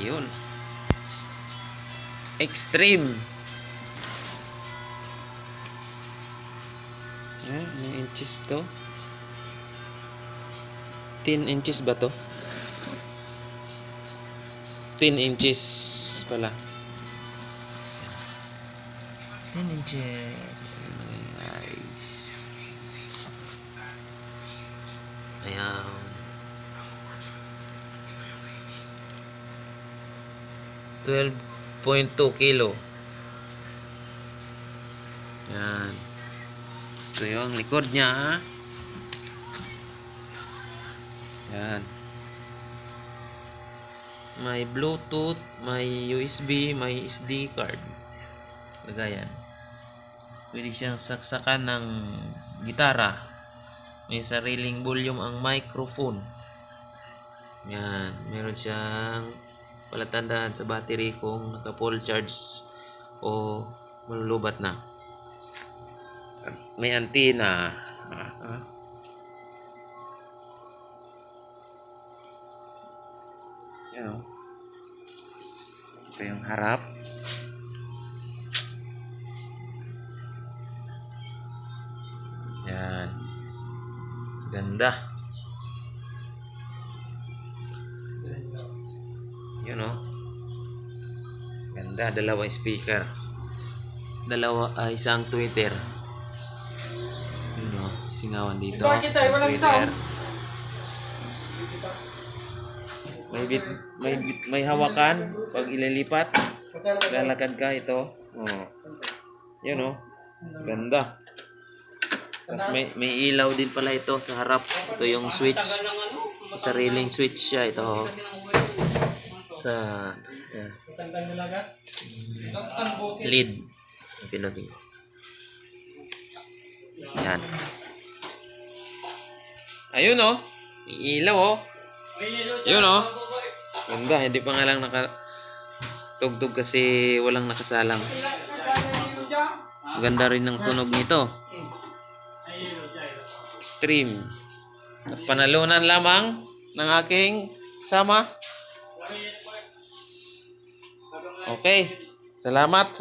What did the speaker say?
Yun. Extreme. May inches to. 10 inches ba to? 10 inches pala. 10 inches. Nice. Ayan. 12.2 kilo. Yan. Ito yung likod niya. Yan. May Bluetooth, may USB, may SD card. Lagayan. Pwede siyang saksakan ng gitara. May sariling volume ang microphone. Yan. Meron siyang palatandaan sa battery kung naka full charge o malulubat na. May antenna. Yan o. Ito yung harap. Yan. Ganda. Yun o. Ganda. Dalawang speaker. Isang tweeter. Yun o. Singawan dito. Tweeter. May hawakan pag ililipat. Lalakad ka ito. Oh. Yun o. Ganda. Tapos may ilaw din pala ito sa harap. Ito yung switch. Sariling switch siya ito. Sa lead. Pinutin ko. Yan. Ayun o. May ilaw o. Yun o. Ganda. Hindi pa nga lang nakatugtog kasi walang nakasalang. Ganda rin ng tunog nito. Extreme. Panalunan lamang ng aking sama. Okay. Salamat.